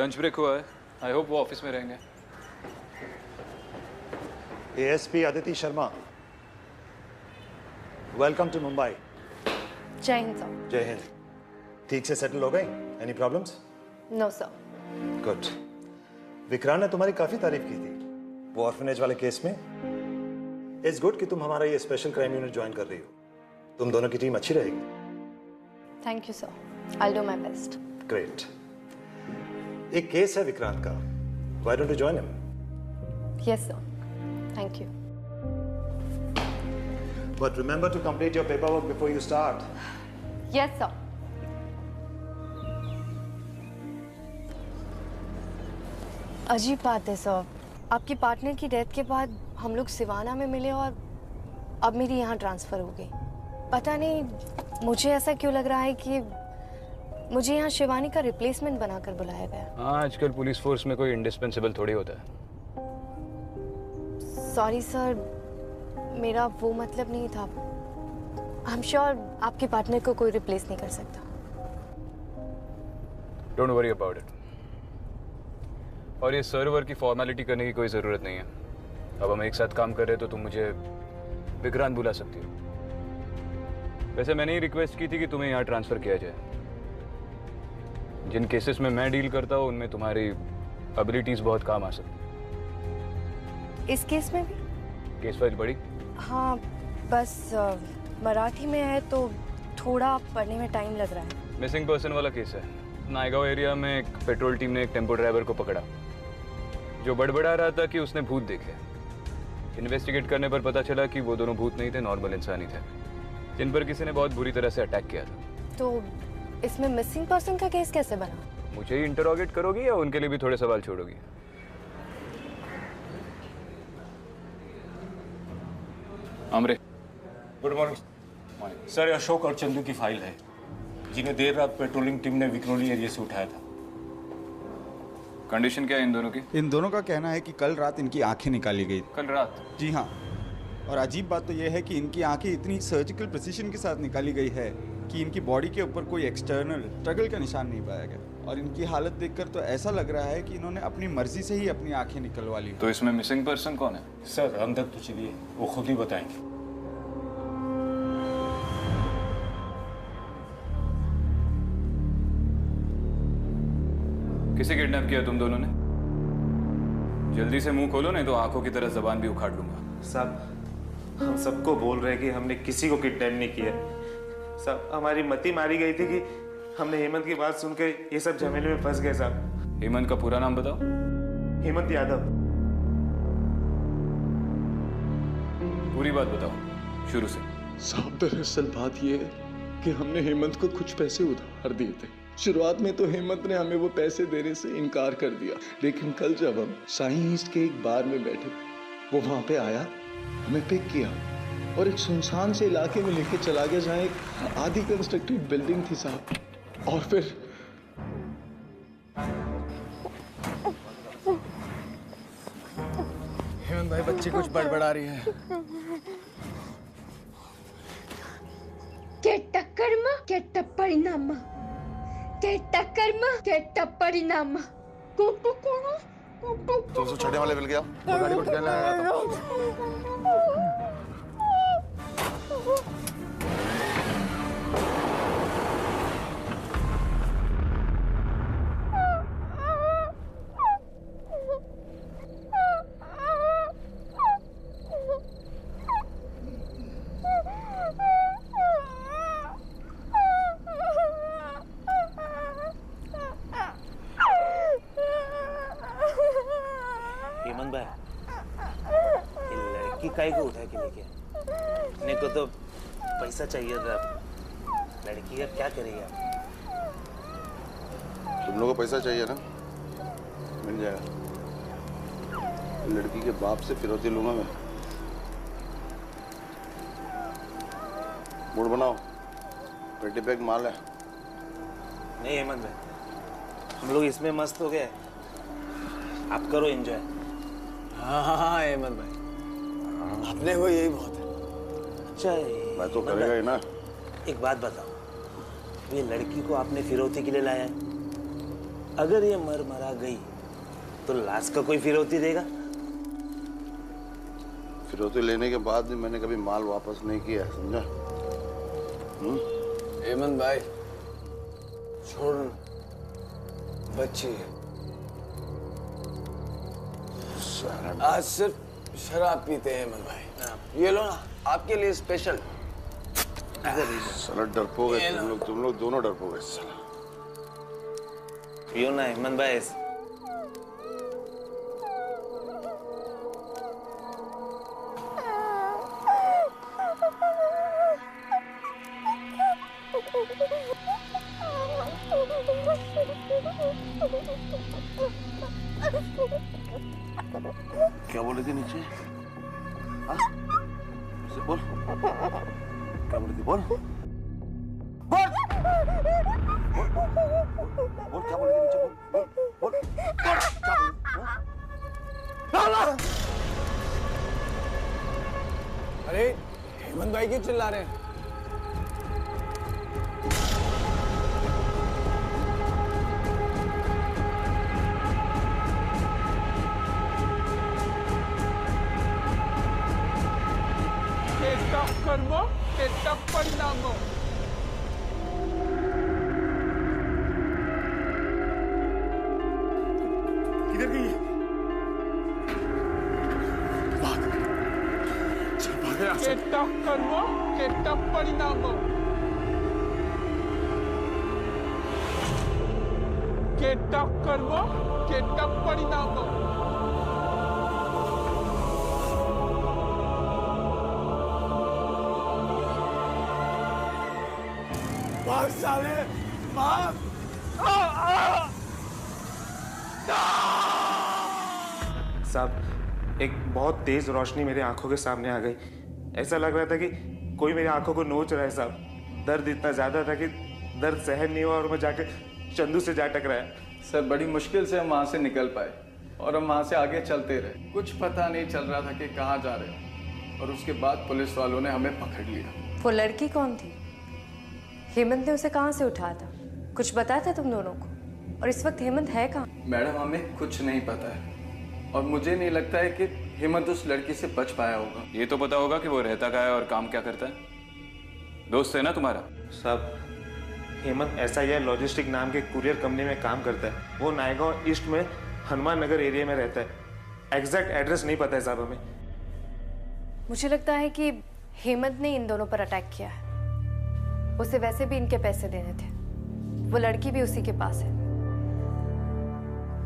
Lunch break हुआ है। I hope वो ऑफिस में रहेंगे। ASP Aditi Sharma, welcome to Mumbai. जय हिंद सर। जय हिंद। ठीक से सेटल हो गए? Any problems? No sir. Good. Vikrant ने तुम्हारी काफी तारीफ की थी वो ऑर्फनेज वाले केस में। इट्स गुड कि तुम हमारा ये स्पेशल क्राइम यूनिट ज्वाइन कर रही हो। तुम दोनों की टीम अच्छी रहेगी। Thank you sir, I will do my best. Great. एक केस है विक्रांत का, why don't you join him? Yes sir, thank you. But remember to complete your paperwork before you start. Yes sir. अजीब बात है sir, आपकी partner की death के बाद हम लोग सिवाना में मिले और अब मेरी यहाँ ट्रांसफ़र हो गई। पता नहीं मुझे ऐसा क्यों लग रहा है कि मुझे यहाँ शिवानी का रिप्लेसमेंट बनाकर बुलाया गया। हाँ, आजकल पुलिस फोर्स में कोई इंडिस्पेंसिबल थोड़ी होता है। सॉरी सर, मेरा वो मतलब नहीं था। आई एम श्योर आपके पार्टनर को कोई रिप्लेस नहीं कर सकता। Don't worry about it. और ये सर्वर की फॉर्मेलिटी करने की कोई ज़रूरत नहीं है। अब हम एक साथ काम कर रहे हैं तो तुम मुझे विक्रांत बुला सकती हो। वैसे मैंने ही रिक्वेस्ट की थी कि तुम्हें यहाँ ट्रांसफ़र किया जाए। जिन केसेस में मैं डील करता हूँ उनमें तुम्हारी एबिलिटीज़ बहुत काम आ सकती। इस केस में भी? केस फाइल पढ़ी? हाँ, बस मराठी में है तो थोड़ा पढ़ने में टाइम लग रहा है। मिसिंग पर्सन वाला केस है। नायगांव एरिया में एक पेट्रोल टीम ने एक टेम्पो ड्राइवर को पकड़ा जो बड़बड़ा रहा था कि उसने भूत देखे। इन्वेस्टिगेट करने पर पता चला कि वो दोनों भूत नहीं थे, नॉर्मल इंसान ही थे जिन पर किसी ने बहुत बुरी तरह से अटैक किया था। तो इसमें मिसिंग पर्सन का केस कैसे बना? मुझे ही इंटरोगेट करोगी या उनके लिए भी थोड़े सवाल छोड़ोगी? आमरे। गुड मॉर्निंग सर, ये अशोक और चंदू की फाइल है जिन्हें देर रात पेट्रोलिंग टीम ने विक्रोली एरिया से उठाया था। कंडीशन क्या है इन दोनों की? इन दोनों का कहना है कि कल रात इनकी आंखें निकाली गई। कल रात? जी हाँ। और अजीब बात तो यह है कि इनकी आंखें इतनी सर्जिकल प्रिसीजन के साथ निकाली गई है कि इनकी बॉडी के ऊपर कोई एक्सटर्नल स्ट्रगल का निशान नहीं पाया गया। और इनकी हालत देखकर तो ऐसा लग रहा है कि इन्होंने अपनी मर्जी से ही अपनी आंखें निकलवा ली। तो इसमें मिसिंग पर्सन कौन है? सर अंदर तो चलिए, वो खुद ही बताएंगे। किसे किडनैप किया तुम दोनों ने? जल्दी से मुंह खोलो नहीं तो आंखों की तरह जबान भी उखाड़ लूंगा। साहब हम सबको बोल रहे हैं कि हमने किसी को किडनैप नहीं किया। साहब हमारी मती मारी गई थी कि हमने हेमंत की बात सुनकर ये सब झमेले में फंस गए। साहब हेमंत का पूरा नाम बताओ। हेमंत यादव। पूरी बात बताओ शुरू से। साहब दरअसल बात ये है कि हमने हेमंत को कुछ पैसे उधार दिए थे। शुरुआत में तो हेमंत ने हमें वो पैसे देने से इनकार कर दिया, लेकिन कल जब हम साई ईस्ट के एक बार में बैठे, वो वहां पे आया, हमें पिक किया और एक सुनसान से इलाके में लेके चला गया जहाँ एक आधी कंस्ट्रक्टेड बिल्डिंग थी साहब। और फिर हेमंत भाई, बच्ची कुछ बड़बड़ा रही है। ಕೆಟ್ಟ ಕರ್ಮ ಕೆಟ್ಟ ಪರಿಣಾಮ, ಕೆಟ್ಟ ಕರ್ಮ ಕೆಟ್ಟ ಪರಿಣಾಮ। 200 छड़े वाले मिल गया। गाड़ी को ठिकाने लगाया था। हेमंत भाई, ये लड़की काहे को उठा के लेके? अपने को तो पैसा चाहिए था। लड़की का क्या करेगा? तुम लोगों को पैसा चाहिए ना, मिल जाएगा। लड़की के बाप से फिरौती लूंगा मैं। मूड बनाओ, 20 पैक माल है। नहीं हेमंत भाई, हम लोग इसमें मस्त हो गए। आप करो एंजॉय। हाँ हेमंत भाई, अपने को यही बहुत है। अच्छा मैं तो करेगा ही ना। एक बात बताओ, ये लड़की को आपने फिरौती के लिए लाया है, अगर ये मर मरा गई तो लाश का कोई फिरौती देगा? फिरौती लेने के बाद भी मैंने कभी माल वापस नहीं किया, समझा? हेमंत भाई छोड़, बच्ची है। आज सिर्फ शराब पीते हैं हेमंत भाई। ये लो ना, आपके लिए स्पेशल। साला डरपोक है तुम लोग दोनों डरपोक है साला। पियो ना हेमंत भाई। क्या बोले थे नीचे? हाँ? से बोल। क्या बोले थे? बोल। बोल। बोल क्या बोले थे नीचे? बोल। बोल। बोल। अरे हेमंत भाई क्यों चिल्ला रहे हैं? कर्म के तब परिणाम। किधर गई? के तब कर्म के तब परिणाम। के तब कर्म के तब परिणाम। भाग साले, भाग! साहब एक बहुत तेज रोशनी मेरी आंखों के सामने आ गई। ऐसा लग रहा था कि कोई मेरी आंखों को नोच रहा है साहब। दर्द इतना ज्यादा था कि दर्द सहन नहीं हुआ और मैं जाके चंदू से जा टकराया। सर बड़ी मुश्किल से हम वहाँ से निकल पाए और हम वहाँ से आगे चलते रहे। कुछ पता नहीं चल रहा था कि कहाँ जा रहे हो, और उसके बाद पुलिस वालों ने हमें पकड़ लिया। वो लड़की कौन थी? हेमंत ने उसे कहाँ से उठाया था? कुछ बताया था तुम दोनों को? और इस वक्त हेमंत है कहाँ? मैडम हमें कुछ नहीं पता है, और मुझे नहीं लगता है कि हेमंत उस लड़की से बच पाया होगा। ये तो पता होगा कि वो रहता कहाँ है और काम क्या करता है। दोस्त है ना तुम्हारा? साहब हेमंत SII लॉजिस्टिक नाम के कुरियर कंपनी में काम करता है। वो नायगांव ईस्ट में हनुमान नगर एरिया में रहता है। एग्जैक्ट एड्रेस नहीं पता है साहब हमें। मुझे लगता है कि हेमंत ने इन दोनों पर अटैक किया है। उसे वैसे भी इनके पैसे देने थे, वो लड़की भी उसी के पास है।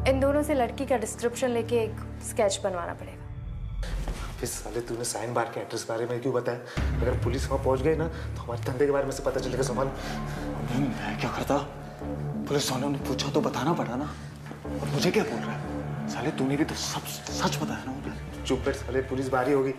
इन दोनों से लड़की का डिस्क्रिप्शन लेके एक स्केच बनवाना पड़ेगा। फिर साले तूने साइन बार के एड्रेस बारे में क्यों बताया? अगर पुलिस वहाँ पहुँच गई ना तो हमारे धंधे के बारे में से पता चलेगा। सवाल मैं क्या करता? पुलिस वालों ने पूछा तो बताना पड़ा ना। और मुझे क्या बोल रहा है? साले तूने भी तो सब सच बताया ना मुझे। चुप बैठ साले, पुलिस बारी होगी।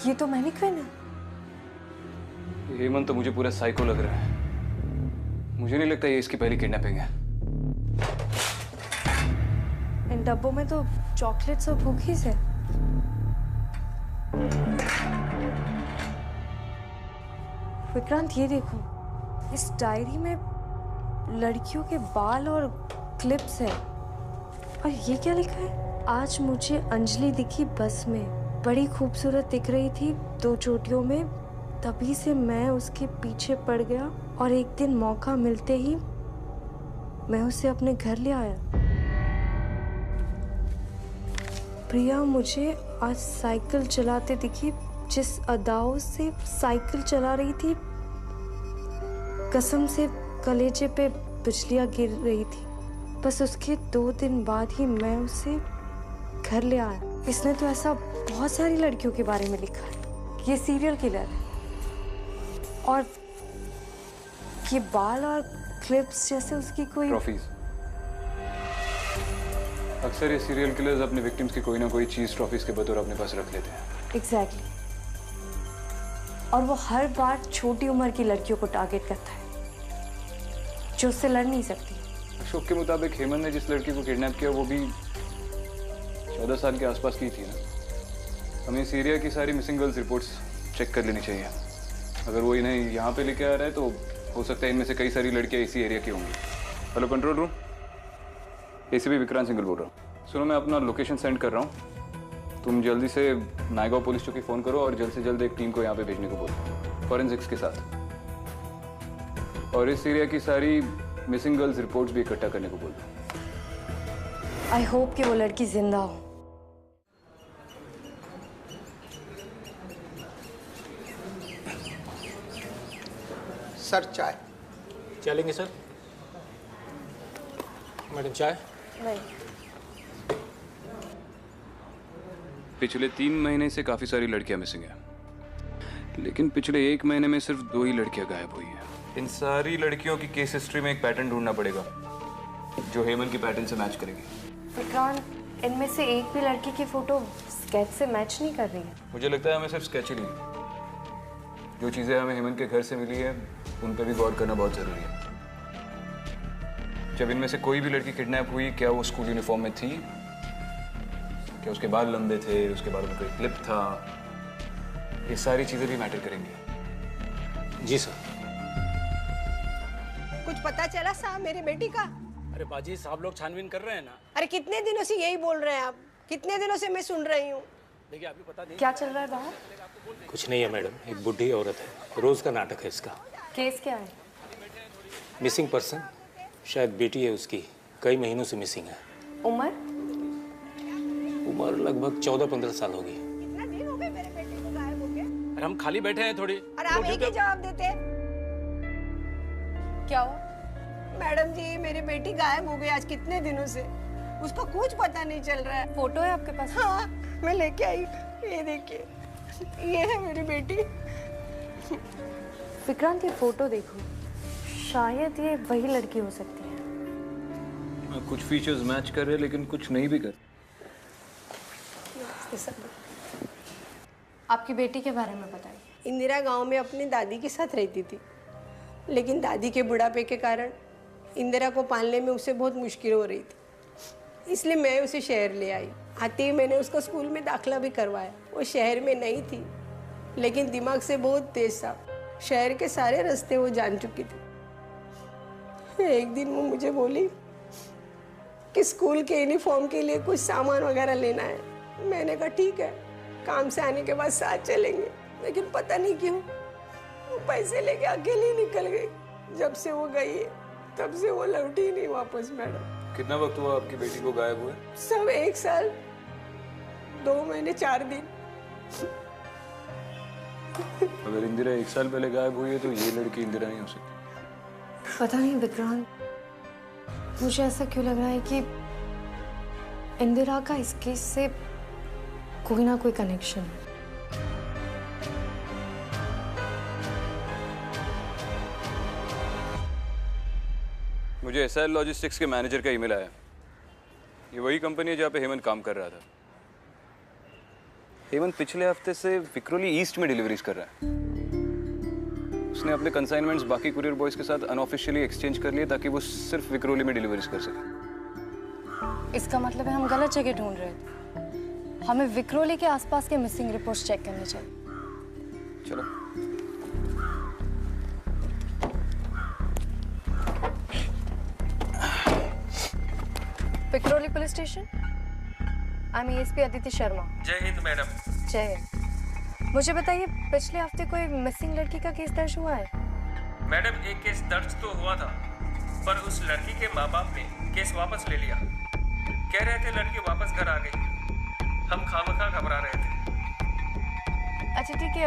ये तो मैनिक्विन है। हेमंत तो मुझे पूरा साइको लग रहा है। मुझे नहीं लगता ये इसकी पहली किडनैपिंग है। इन डब्बों में तो चॉकलेट्स और कुकीज है। विक्रांत ये देखो, इस डायरी में लड़कियों के बाल और क्लिप्स है। और ये क्या लिखा है? आज मुझे अंजलि दिखी बस में, बड़ी खूबसूरत दिख रही थी 2 चोटियों में, तभी से मैं उसके पीछे पड़ गया और एक दिन मौका मिलते ही मैं उसे अपने घर ले आया। प्रिया मुझे आज साइकिल चलाते दिखी, जिस अदाओं से साइकिल चला रही थी, कसम से कलेजे पे बिजलियां गिर रही थी। बस उसके 2 दिन बाद ही मैं उसे घर ले आया। इसने तो ऐसा बहुत सारी लड़कियों के बारे में लिखा है, ये सीरियल किलर है। और ये बाल और क्लिप्स जैसे उसकी कोई ट्रॉफीज। अक्सर ये सीरियल किलर्स अपने विक्टिम्स की कोई ना कोई चीज ट्रॉफीज के बतौर अपने पास रख लेते हैं। एग्जैक्टली। और वो हर बार छोटी उम्र की लड़कियों को टारगेट करता है जो उससे लड़ नहीं सकती। अशोक के मुताबिक हेमंत ने जिस लड़की को किडनैप किया वो भी 14 साल के आसपास की थी ना। हमें इस एरिया की सारी मिसिंग गर्ल्स रिपोर्ट्स चेक कर लेनी चाहिए। अगर वो इन्हें यहाँ पे लेके आ रहा है तो हो सकता है इनमें से कई सारी लड़कियाँ इसी एरिया की होंगी। Hello control room, ACP Vikrant Singhal बोल रहा हूँ। सुनो, मैं अपना लोकेशन सेंड कर रहा हूँ, तुम जल्दी से नायगांव पुलिस चौकी फ़ोन करो और जल्द से जल्द एक टीम को यहाँ पे भेजने को बोलो, फॉरेंसिक्स के साथ। और इस एरिया की सारी मिसिंग गर्ल्स रिपोर्ट्स भी इकट्ठा करने को बोल दो। आई होप कि वो लड़की जिंदा हो। सर चाय। चलेंगे सर। मैडम चाय। नहीं। पिछले 3 महीने से काफी सारी लड़कियां मिसिंग हैं, लेकिन पिछले 1 महीने में सिर्फ 2 ही लड़कियां गायब हुई हैं। इन सारी लड़कियों की केस हिस्ट्री में एक पैटर्न ढूंढना पड़ेगा जो हेमंत की पैटर्न से मैच करेगी। विक्रांत, इनमें से एक भी लड़की की फोटो स्केच से मैच नहीं कर रही है। मुझे लगता है हमें सिर्फ स्केच ही नहीं, जो चीजें हमें हेमंत के घर से मिली है उन पर भी गौर करना बहुत जरूरी है। जब इनमें से कोई भी लड़की किडनैप हुई, क्या वो स्कूल यूनिफॉर्म में थी, क्या उसके बाल लंबे थे, उसके बालों में कोई क्लिप था, ये सारी चीजें भी मैटर करेंगी। जी सर। कुछ पता चला साहब मेरी बेटी का? अरे बाजी साहब लोग छानबीन कर रहे हैं ना। अरे कितने दिनों से यही बोल रहे हैं आप, कितने दिनों से मैं सुन रही हूँ। देखिए अभी पता नहीं क्या चल रहा है बाहर। कुछ नहीं है मैडम, एक बुढ़ी औरत है, रोज का नाटक है इसका। केस क्या है? मिसिंग पर्सन, शायद बेटी है उसकी, कई महीनों से मिसिंग है। उम्र लगभग 14-15 साल होगी। कितना दिन हो गए मेरे बेटे को गायब हो गए। अरे हम खाली बैठे हैं थोड़ी। अरे आप एक ही जवाब देते। क्या हो? मैडम जी मेरी बेटी गायब हो गई आज कितने दिनों से, उसका कुछ पता नहीं चल रहा है। फोटो है आपके पास? हाँ मैं लेके आई, ये देखिए, ये है मेरी बेटी। विक्रांत ये फोटो देखो, शायद ये वही लड़की हो सकती है। कुछ फीचर्स मैच कर रहे हैं लेकिन कुछ नहीं भी कर। आपकी बेटी के बारे में बताइए। इंदिरा गांव में अपनी दादी के साथ रहती थी, लेकिन दादी के बुढ़ापे के कारण इंदिरा को पालने में उसे बहुत मुश्किल हो रही थी, इसलिए मैं उसे शहर ले आई। आते ही मैंने उसका स्कूल में दाखिला भी करवाया। वो शहर में नहीं थी, लेकिन दिमाग से बहुत तेज था, शहर के सारे रास्ते वो जान चुकी थी। एक दिन वो मुझे बोली कि स्कूल के यूनिफॉर्म के लिए कुछ सामान वगैरह लेना है। मैंने कहा ठीक है, काम से आने के बाद साथ चलेंगे, लेकिन पता नहीं क्यों वो पैसे लेके अकेली निकल गई। जब से वो गई है तब से वो लौटी ही नहीं वापस। मैडम कितना वक्त हुआ आपकी बेटी को गायब हुए? सब 1 साल 2 महीने 4 दिन। अगर इंदिरा 1 साल पहले गायब हुई है तो ये लड़की इंदिरा नहीं हो सकती। पता नहीं विक्रांत, मुझे ऐसा क्यों लग रहा है कि इंदिरा का इस केस से कोई ना कोई कनेक्शन है। मुझे एसआर लॉजिस्टिक्स के मैनेजर का ईमेल आया। ये वही कंपनी है जहाँ पे हेमंत काम कर रहा था। हेमंत पिछले हफ्ते से विक्रोली ईस्ट में डिलीवरीज कर रहा है। उसने अपने कंसाइनमेंट्स बाकी कुरियर बॉयज के साथ अनऑफिशियली एक्सचेंज कर लिए ताकि वो सिर्फ विक्रोली में डिलीवरीज कर सके। इसका मतलब है हम गलत जगह ढूंढ रहे थे। हमें विक्रोली के आसपास के मिसिंग रिपोर्ट्स चेक करने चाहिए। चलो। Vikhroli police station. I am ASP Aditi Sharma. जय हिंद मैडम। जय, मुझे बताइए पिछले हफ्ते कोई मिसिंग लड़की का केस दर्ज हुआ है? मैडम एक केस दर्ज तो हुआ था, पर उस लड़की के माँ बाप ने केस वापस ले लिया। कह रहे थे लड़की वापस घर आ गई। हम खामखा घबरा रहे थे। अच्छा ठीक है,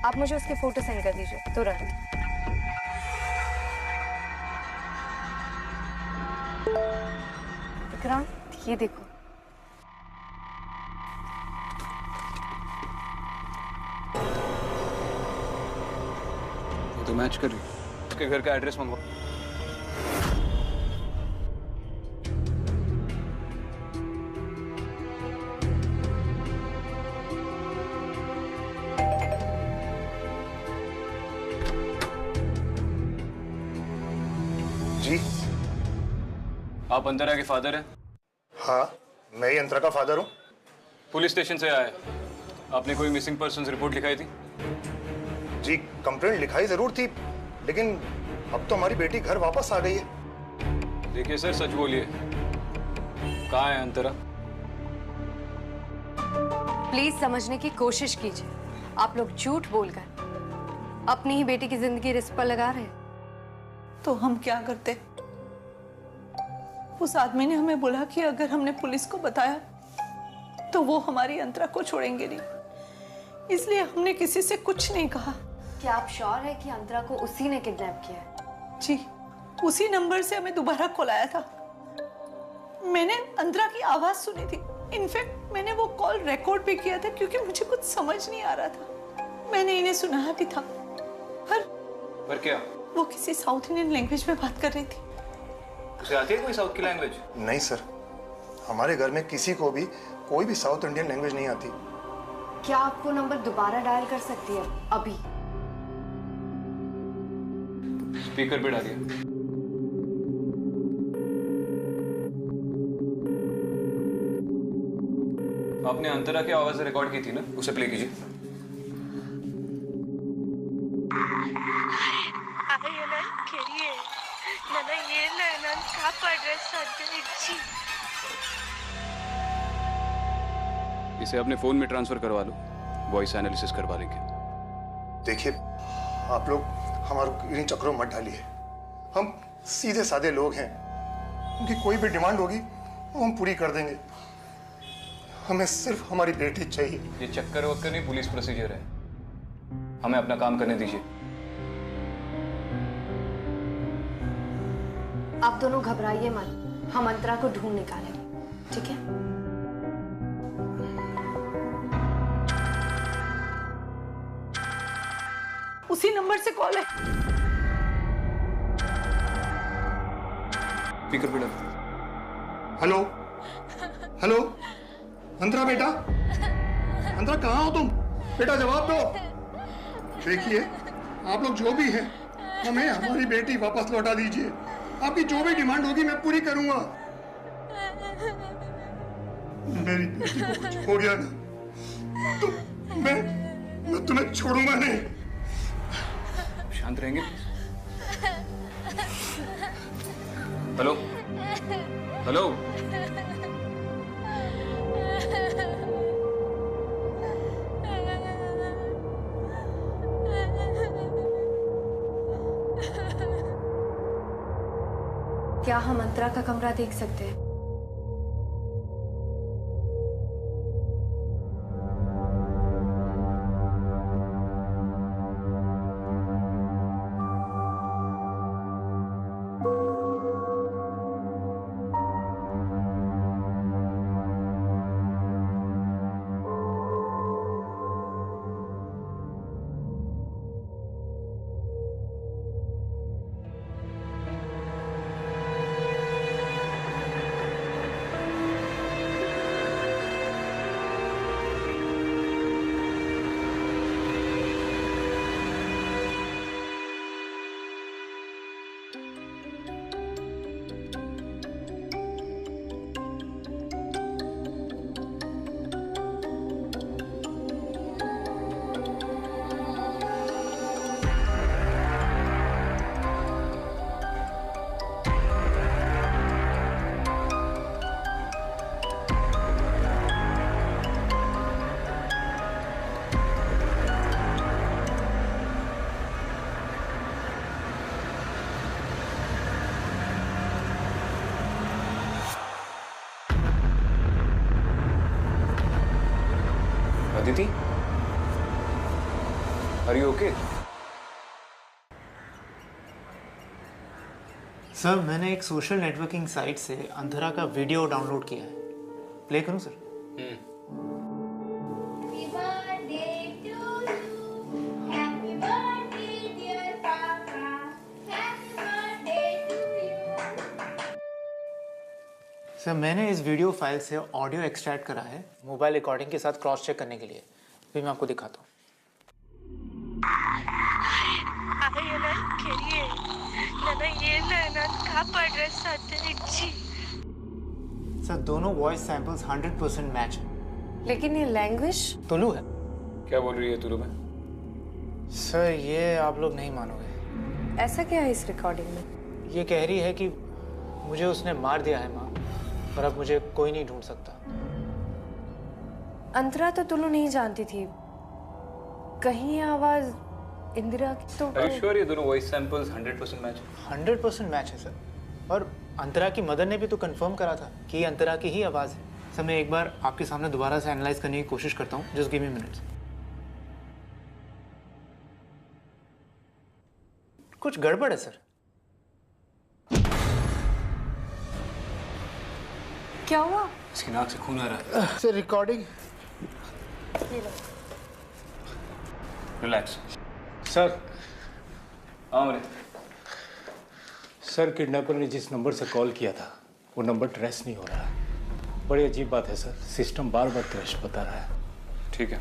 आप मुझे उसके फोटो सेंड कर दीजिए तुरंत। विक्रांत ये देखो। तो मैच कर रही है। उसके घर का एड्रेस मंगवा। जी आप अंतरा के फादर हैं? हाँ, मैं ही अंतरा का फादर हूँ। पुलिस स्टेशन से आया। आपने कोई मिसिंग पर्सन रिपोर्ट लिखाई थी? जी कंप्लेंट लिखाई जरूर थी, लेकिन अब तो हमारी बेटी घर वापस आ गई है। देखिए सर, सच बोलिए, कहाँ है अंतरा? प्लीज समझने की कोशिश कीजिए। आप लोग झूठ बोलकर अपनी ही बेटी की जिंदगी रिस्क पर लगा रहे हैं। तो हम क्या करते? उस आदमी ने हमें बोला कि अगर हमने पुलिस को बताया तो वो हमारी अंतरा को छोड़ेंगे नहीं, इसलिए हमने किसी से कुछ नहीं कहा। क्या आप श्योर है कि अंतरा को उसी ने किडनैप किया है? जी, उसी नंबर से हमें दोबारा कॉल आया था। मैंने अंतरा की आवाज सुनी थी। इनफैक्ट मैंने वो कॉल रिकॉर्ड भी किया था क्योंकि मुझे कुछ समझ नहीं आ रहा था। मैंने इन्हें सुनाया भी था। पर क्या? वो किसी साउथ इंडियन लैंग्वेज में बात कर रही थी। उसे आती है कोई साउथ की लैंग्वेज? नहीं सर, हमारे घर में किसी को भी कोई भी साउथ इंडियन लैंग्वेज नहीं आती। क्या आप वो नंबर दोबारा डायल कर सकती है अभी? स्पीकर पे डालिए। आपने अंतरा की आवाज रिकॉर्ड की थी ना, उसे प्ले कीजिए। इसे अपने फोन में ट्रांसफर करवा लो, वॉइस एनालिसिस करवा लेंगे। देखिए, आप लोग हमारे इन चक्रों मत डालिए। हम सीधे साधे लोग हैं। उनकी कोई भी डिमांड होगी वो हम पूरी कर देंगे। हमें सिर्फ हमारी बेटी चाहिए। ये चक्कर वक्कर नहीं, पुलिस प्रोसीजर है। हमें अपना काम करने दीजिए। आप दोनों घबराइए मत, हम अंतरा को ढूंढ निकालेंगे, ठीक है? उसी नंबर से कॉल है। स्पीकर पे डालो। हेलो हेलो, अंतरा बेटा, अंतरा कहाँ हो तुम? बेटा जवाब दो। देखिए, आप लोग जो भी हैं, हमें हमारी बेटी वापस लौटा दीजिए। आपकी जो भी डिमांड होगी मैं पूरी करूंगा। मेरी बेटी को कुछ हो गया ना तो मैं तुम्हें छोड़ूंगा नहीं। शांत रहेंगे? हेलो हेलो, क्या हम अंतरा का कमरा देख सकते हैं? Aditi, are you okay? Sir, मैंने एक सोशल नेटवर्किंग साइट से अंधरा का वीडियो डाउनलोड किया है। प्ले करूं सर? सर, मैंने इस वीडियो फाइल से ऑडियो एक्सट्रैक्ट करा है मोबाइल रिकॉर्डिंग के साथ क्रॉस चेक करने के लिए। भी मैं आपको दिखाता हूँ। सर, दोनों वॉइस सैंपल्स 100% मैच है। लेकिन ये लैंग्वेज तुलु है। क्या बोल रही है तुलु में? सर, ये आप लोग नहीं मानोगे। ऐसा क्या है इस रिकॉर्डिंग में? ये कह रही है कि मुझे उसने मार दिया है माँ, पर अब मुझे कोई नहीं ढूंढ सकता। अंतरा तो तुलु नहीं जानती थी। कहीं ये आवाज इंदिरा की तो? Are you sure ये दोनों वॉइस सैंपल्स 100% मैच है? 100% मैच है सर। और अंतरा की मदर ने भी तो कंफर्म करा था कि ये अंतरा की ही आवाज है। सर, मैं एक बार आपके सामने दोबारा से एनालाइज करने की कोशिश करता हूँ। Just give me minutes. कुछ गड़बड़ है सर। क्या हुआ? इसकी नाक से खून आ रहा है। Sir, recording. Relax sir. हाँ सर, किडनैपर ने जिस नंबर से कॉल किया था वो नंबर ट्रेस नहीं हो रहा है। बड़ी अजीब बात है सर, सिस्टम बार बार क्रैश बता रहा है। ठीक है।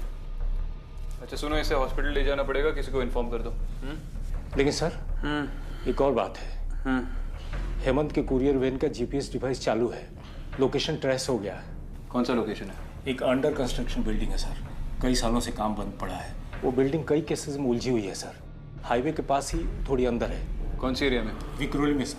अच्छा सुनो, इसे हॉस्पिटल ले जाना पड़ेगा, किसी को इन्फॉर्म कर दो। लेकिन सर, एक और बात है। हेमंत के कुरियर वैन का जीपीएस डिवाइस चालू है, लोकेशन ट्रेस हो गया है। कौन सा लोकेशन है? एक अंडर कंस्ट्रक्शन बिल्डिंग है सर, कई सालों से काम बंद पड़ा है। वो बिल्डिंग कई केसेस में उलझी हुई है सर। हाईवे के पास ही थोड़ी अंदर है। कौन सी एरिया में? विक्रोली में सर।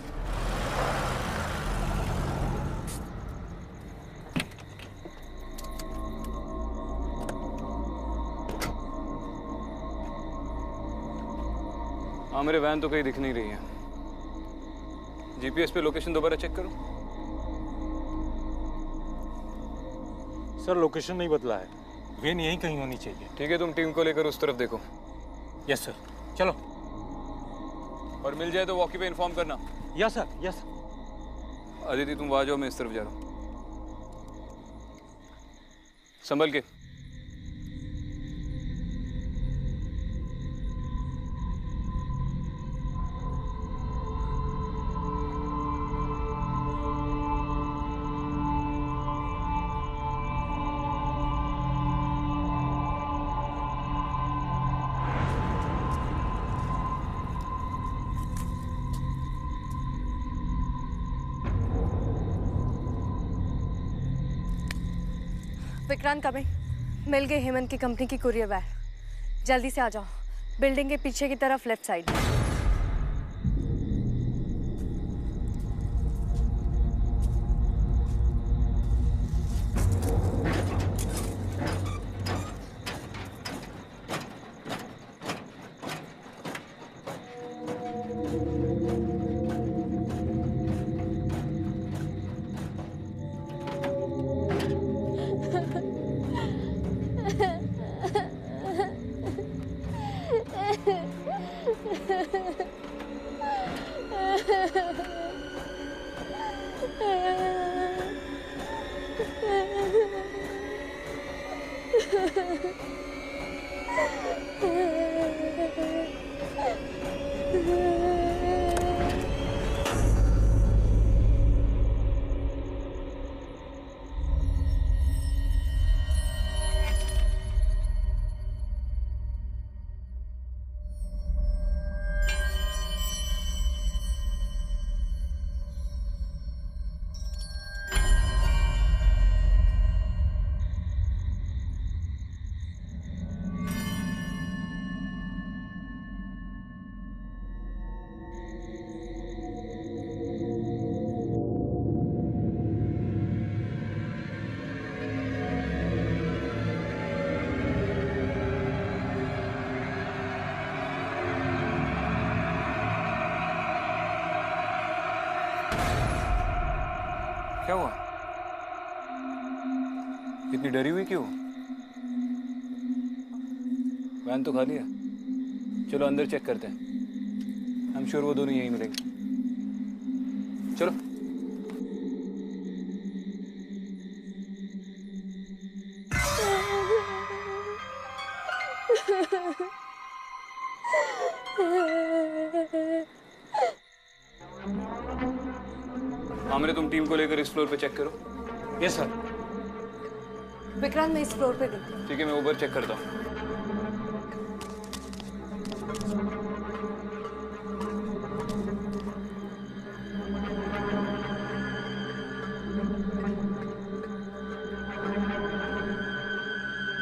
हाँ, मेरे वैन तो कहीं दिख नहीं रही है। जीपीएस पे लोकेशन दोबारा चेक करो। सर, लोकेशन नहीं बदला है, वैन यहीं कहीं होनी चाहिए। ठीक है, तुम टीम को लेकर उस तरफ देखो। यस सर, चलो। और मिल जाए तो वॉकी पे इन्फॉर्म करना। Yes sir, yes sir. Aditi, तुम वहां जाओ, मैं इस तरफ जा रहा हूँ। संभल के। विक्रांत कमिंग। मिल गई हेमंत की कंपनी की कुरियर वैन। जल्दी से आ जाओ, बिल्डिंग के पीछे की तरफ लेफ्ट साइड। क्या हुआ? इतनी डरी हुई क्यों? वैन तो खाली है, चलो अंदर चेक करते हैं। आई एम श्योर वो दोनों यहीं मिलेंगे। चलो। आमिर, तुम टीम को लेकर इस फ्लोर पे चेक करो। Yes sir. विक्रांत, मैं इस फ्लोर पे देखती हूँ। ठीक है, मैं ऊपर चेक करता हूँ।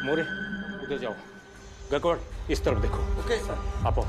मोरे, उधर जाओ। गकवाड़, इस तरफ देखो। Okay sir. आप आओ।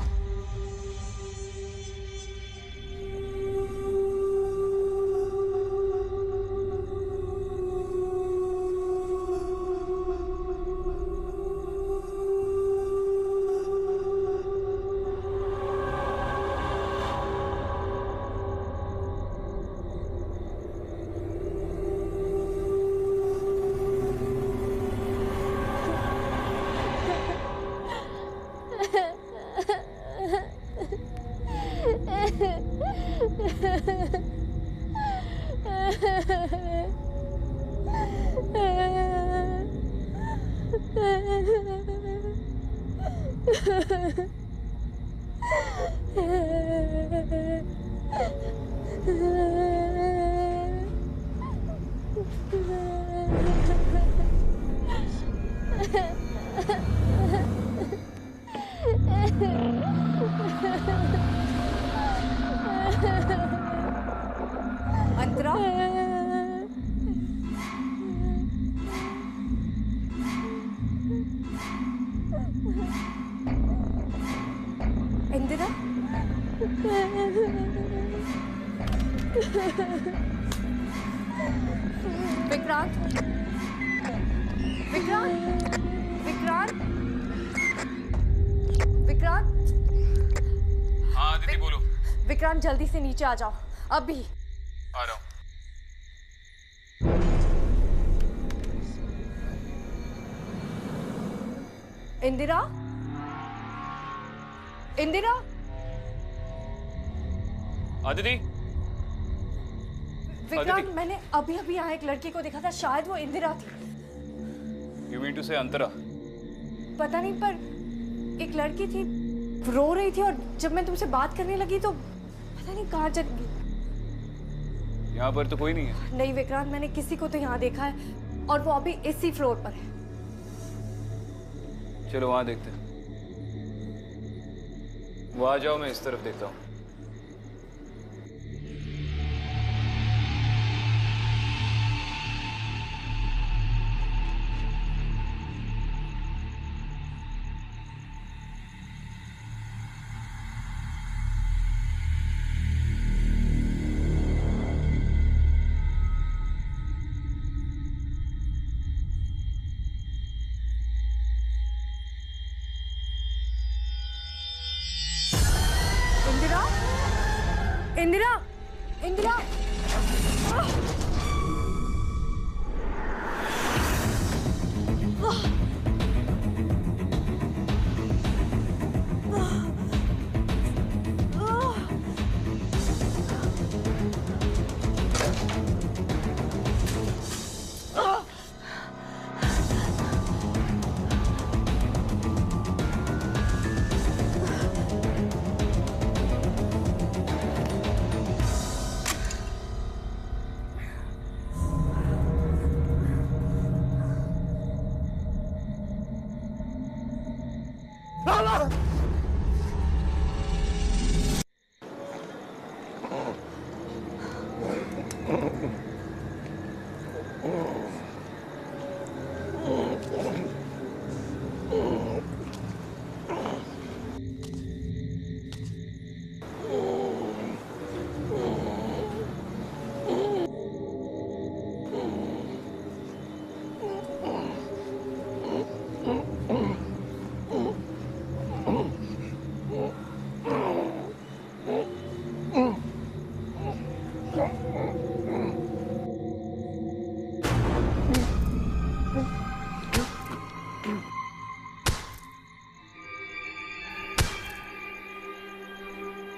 अंतरा, इंदिरा, विक्रांत, विक्रांत, विक्रांत, विक्रांत। हाँ दीदी बोलो। विक्रांत, जल्दी से नीचे आ जाओ अभी। आ रहा हूँ। इंदिरा, इंदिरा, आदिति। विक्रांत, मैंने अभी अभी यहाँ एक लड़की को देखा था, शायद वो इंदिरा थी। यू मीन टू से अंतरा? पता नहीं, पर एक लड़की थी, रो रही थी, और जब मैं तुमसे बात करने लगी तो पता नहीं कहाँ चली गई। यहाँ पर तो कोई नहीं है। नहीं विक्रांत, मैंने किसी को तो यहाँ देखा है, और वो अभी इसी फ्लोर पर है। चलो वहां देखते हैं। वो आ जाओ, मैं इस तरफ देखता हूँ। इंदिरा, इंदिरा,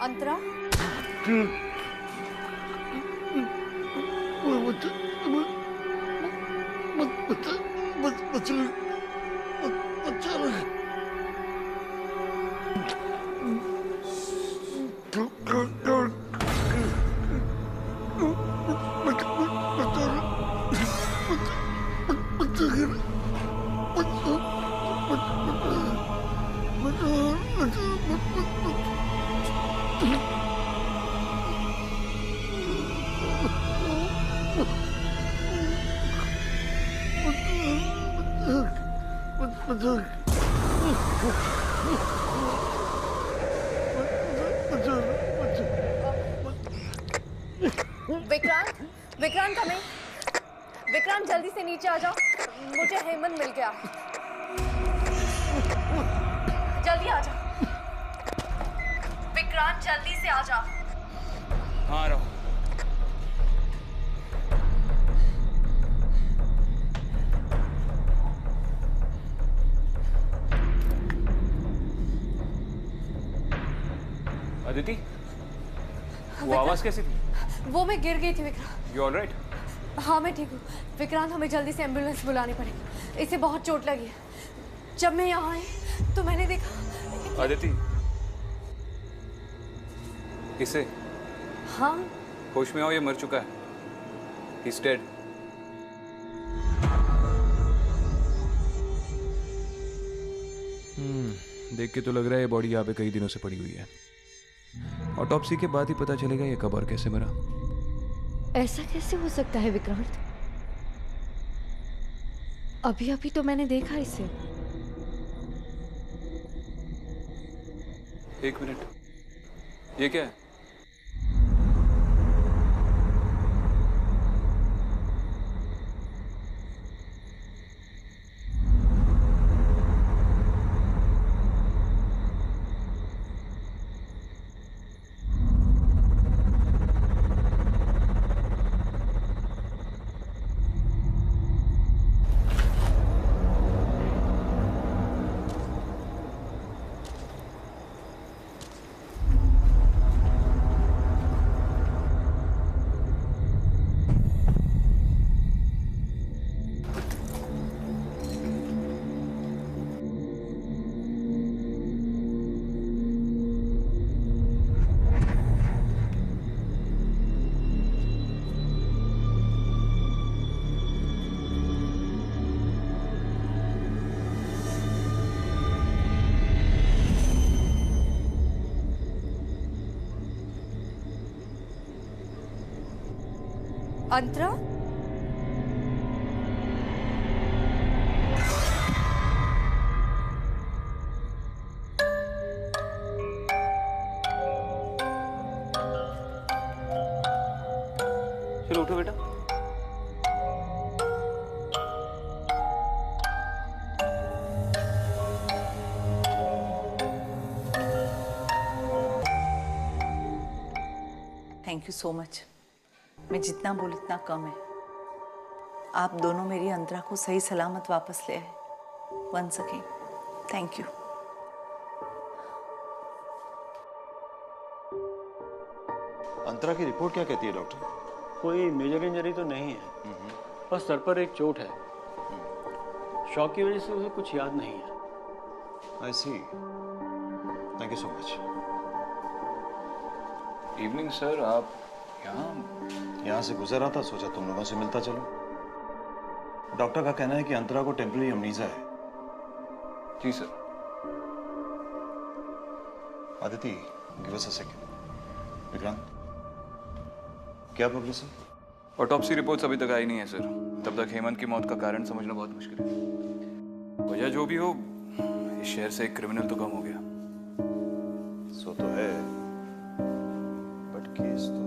अंतरा विक्रांत, विक्रांत हमें, विक्रांत जल्दी से नीचे आ जाओ, मुझे हेमंत मिल गया, जल्दी आ जाओ, विक्रांत जल्दी से आ जाओ। हाँ आ रहा हूँ। अदिति, वो आवाज कैसी थी? वो मैं गिर गई थी विक्रांत। You all right? हाँ मैं ठीक हूँ। विक्रांत हमें जल्दी से एम्बुलेंस बुलानी पड़ेगी, इसे बहुत चोट लगी है। जब मैं यहाँ आई तो मैंने देखा। अदिति, इसे? हाँ। होश में आओ, ये मर चुका है। He's dead. देख के तो लग रहा है ये बॉडी यहाँ पे कई दिनों से पड़ी हुई है। ऑटोप्सी के बाद ही पता चलेगा ये कब और कैसे मरा। ऐसा कैसे हो सकता है विक्रांत? अभी अभी तो मैंने देखा इसे। एक मिनट, ये क्या है? अंतरा? चलो उठो बेटा। Thank you so much. मैं जितना बोल इतना कम है। आप दोनों मेरी अंतरा को सही सलामत वापस ले आए। Once again thank you. Antara की रिपोर्ट क्या कहती है डॉक्टर? कोई मेजर इंजरी तो नहीं है, बस सर पर एक चोट है। शॉक की वजह से उसे कुछ याद नहीं है। I see, thank you so much. Evening sir, आप यहाँ से गुजर रहा था, सोचा तुम लोगों से मिलता चलो। डॉक्टर का कहना है कि अंतरा को टेम्पररी अमनीजा है। जी sir. Aditi, give us a second. Vikrant, क्या प्रोग्रेस है? ऑटोप्सी रिपोर्ट्स अभी तक आई नहीं है सर। तब तक हेमंत की मौत का कारण समझना बहुत मुश्किल है। वजह जो भी हो, इस शहर से एक क्रिमिनल तो कम हो गया। सो तो है, बट केस तो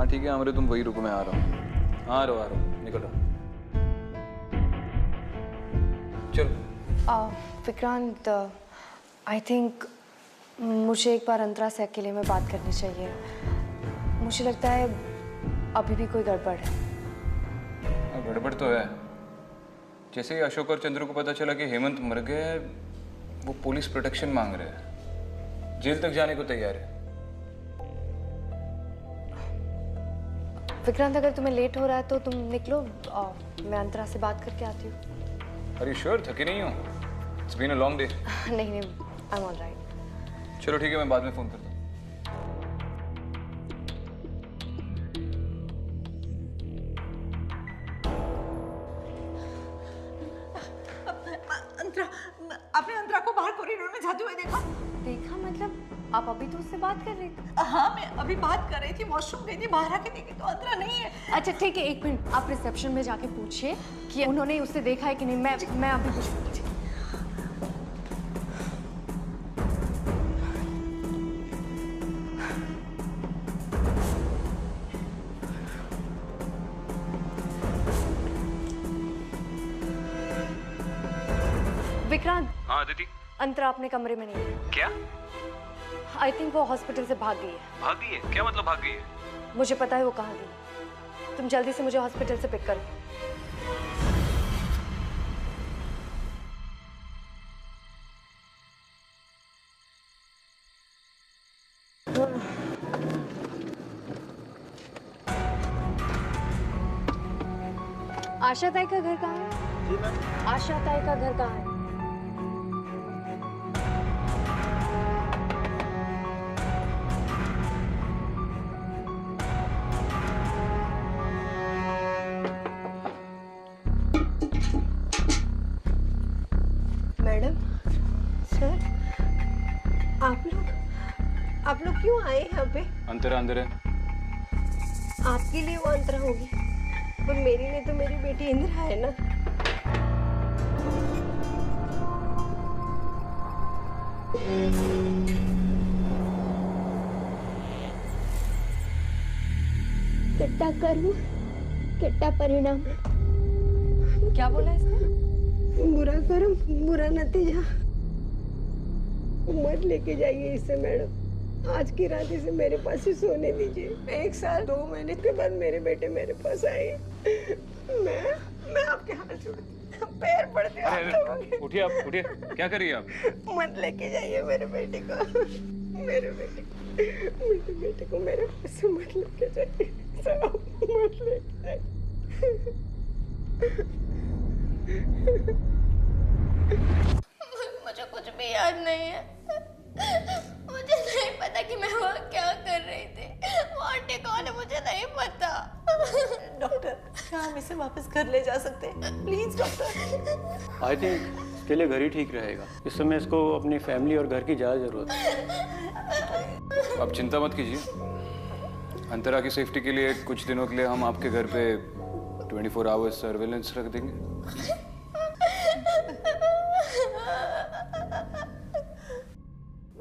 हाँ ठीक है अमरे, तुम वही रुको, मैं आ रहा हूँ। आ रहा हूँ, निकल रहा हूँ। चलो। विक्रांत, आई थिंक मुझे एक बार अंतरा से अकेले में बात करनी चाहिए। मुझे लगता है अभी भी कोई गड़बड़ है। गड़बड़ तो है। जैसे ही अशोक और चंद्र को पता चला कि हेमंत मर गया है, वो पुलिस प्रोटेक्शन मांग रहे हैं, जेल तक जाने को तैयार है। विक्रांत, अगर तुम्हें लेट हो रहा है तो तुम निकलो, मैं अंतरा से बात करके आती हूँ। Are you sure? थकी नहीं हो? It's been a long day. नहीं, I'm all right. चलो ठीक है, मैं बाद में फोन करता हूँ। आपने अंतरा को बाहर कॉरिडोर में जाते हुए देखा? देखा मतलब आप अभी तो उससे बात कर रही थी? हाँ, मैं अभी बात कर रही थी, वॉशरूम गई थी, बाहर आके देखी तो अंतरा नहीं है। अच्छा ठीक है, एक मिनट, आप रिसेप्शन में जाके पूछिए कि उन्होंने उसे देखा है कि नहीं। मैं अभी पूछूंगी। विक्रांत। हाँ अदिति। अंतरा अपने कमरे में नहीं है। क्या? आई थिंक वो हॉस्पिटल से भाग गई है। भाग गई है? क्या मतलब भाग गई है? मुझे पता है वो कहाँ गई। तुम जल्दी से मुझे हॉस्पिटल से पिक करो। आशा ताई का घर कहाँ है? जी मैम। आशा ताई का घर कहाँ है? मैडम, सर, आप लोग क्यों आए यहाँ पे? अंतरा अंदर है। आपके लिए वो अंतरा होगी, पर मेरे लिए तो मेरी बेटी इंदिरा है ना। कितना कर्म, कितना परिणाम। क्या बोला इसने? बुरा कर्म, बुरा नतीजा। मत लेके जाइए इसे मैडम। आज की रात इसे मेरे पास ही सोने दीजिए। 1 साल 2 महीने के बाद मेरे बेटे मेरे पास आए। मैं आपके हाथ जोड़ती हूँ, पैर पड़ते हैं। उठिए आप, उठिए। क्या कर रही है आप? मत लेके जाइए मेरे बेटे को, मेरे बेटे को मेरे पास से मत लेके जाइए। साहब, मत लेके जाइए। मुझे कुछ भी याद नहीं है। मुझे नहीं पता कि मैं वहाँ क्या कर रही थी। वो आंटी कौन है मुझे नहीं पता। डॉक्टर, क्या हम इसे वापस घर ले जा सकते हैं? Please doctor. आई थिंक इसके लिए घर ही ठीक रहेगा। इस समय इसको अपनी फैमिली और घर की ज़्यादा ज़रूरत है। आप चिंता मत कीजिए। अंतरा की सेफ्टी के लिए कुछ दिनों के लिए हम आपके घर पे 24 आवर्स सर्वेलेंस रख देंगे।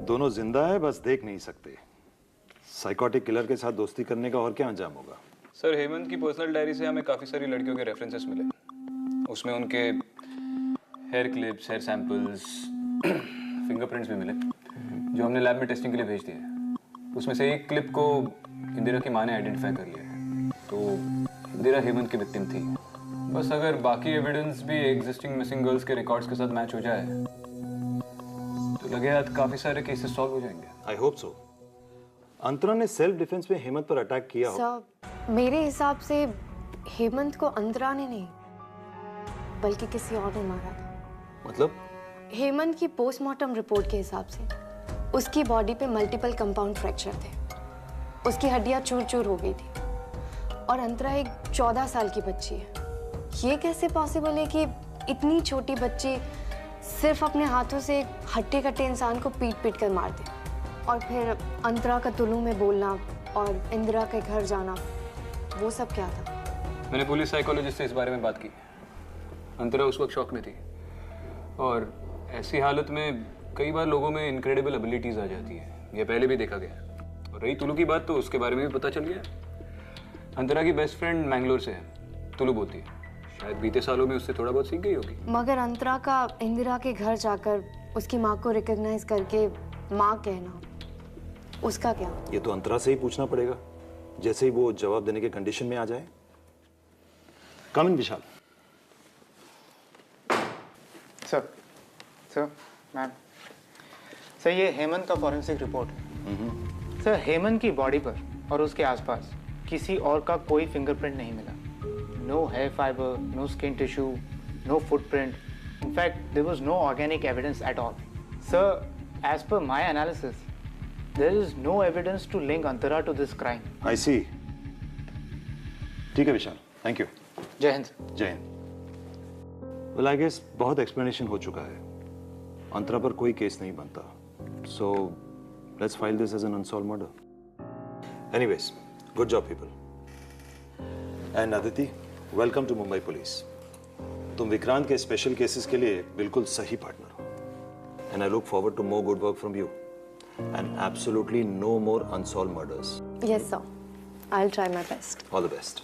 दोनों जिंदा है, बस देख नहीं सकते। साइकोटिक किलर के साथ दोस्ती करने का और क्या अंजाम होगा? सर, हेमंत की पर्सनल डायरी से हमें काफ़ी सारी लड़कियों के रेफरेंसेस मिले। उसमें उनके hair clips, hair samples, fingerprints भी मिले, जो हमने लैब में टेस्टिंग के लिए भेज दिए। उसमें से एक क्लिप को इंदिरा की माँ ने आइडेंटिफाई कर लिया है, तो इंदिरा हेमंत की विक्टिम थी। बस अगर बाकी एविडेंस भी एग्जिस्टिंग मिसिंग गर्ल्स के रिकॉर्ड्स के साथ मैच हो जाए तो लगे हाथ काफी सारे केसेस सॉल्व हो जाएंगे। I hope so. अंतरा ने सेल्फ डिफेंस में हेमंत पर अटैक किया हो? सर, मेरे हिसाब से हेमंत को अंतरा ने नहीं बल्कि किसी और ने मारा था। मतलब? हेमंत की पोस्टमार्टम रिपोर्ट के हिसाब से उसकी बॉडी पे मल्टीपल कंपाउंड फ्रैक्चर थे। उसकी हड्डियां चूर चूर हो गई थी और अंतरा एक 14 साल की बच्ची है। ये कैसे पॉसिबल है कि इतनी छोटी बच्ची सिर्फ अपने हाथों से एक हट्टे कट्टे इंसान को पीट पीट कर मार दे? और फिर अंतरा का तुलू में बोलना और इंदिरा के घर जाना, वो सब क्या था? मैंने पुलिस साइकोलॉजिस्ट से इस बारे में बात की। अंतरा उस वक्त शॉक में थी और ऐसी हालत में कई बार लोगों में इनक्रेडिबल एबिलिटीज आ जाती है। ये पहले भी देखा गया। और रही तुलू की बात, तो उसके बारे में भी पता चल गया। अंतरा की बेस्ट फ्रेंड मैंगलोर से है, तुलू बोलती है। शायद बीते सालों में उससे थोड़ा बहुत सीख गई होगी। मगर अंतरा का इंदिरा के घर जाकर उसकी माँ को रिकॉग्नाइज करके माँ कहना, उसका क्या? ये तो अंतरा से ही पूछना पड़ेगा, जैसे ही वो जवाब देने के कंडीशन में आ जाए। कम इन विशाल। सर मैम, सर ये हेमंत का फॉरेंसिक रिपोर्ट है। सर हेमंत की बॉडी पर और उसके आसपास किसी और का कोई फिंगरप्रिंट नहीं मिला। No hair fibre, no skin tissue, no footprint. In fact, there was no organic evidence at all. Sir, as per my analysis, there is no evidence to link Antara to this crime. I see. ठीक है विशाल, thank you. जय हिंद। जय Hind. Well, I guess बहुत explanation हो चुका है। अंतरा पर कोई केस नहीं बनता। So, let's file this as an unsolved murder. Anyways, good job people. And Aditi, welcome to Mumbai Police. तुम विक्रांत के स्पेशल केसेस के लिए बिल्कुल सही पार्टनर हो। And I look forward to more good work from you. And absolutely no more unsolved murders. Yes, sir. I'll try my best. All the best.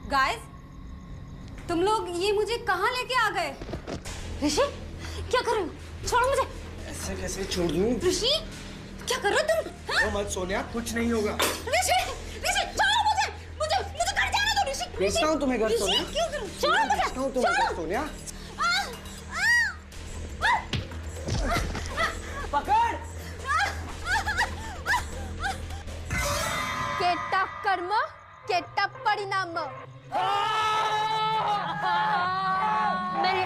Guys, तुम लोग ये मुझे कहाँ लेके आ गए? ऋषि, क्या कर रहे हो? छोड़ो मुझे। ऐसे कैसे छोड़ दूँ? ऋषि, क्या कर रहे हो तुम? हाँ? मत सोनिया, कुछ नहीं होगा। ऋषि, ऋषि, छोड़ो मुझे, मुझे घर जाने दो ऋषि। भेजता हूँ तुम्हें घर सोनिया। क्यों करूँ? छोड़ो मुझे। भेजता हूँ तुम्हें घर सोनिया। पकड़। केटा कर्म, केटा परिणाम। मेरी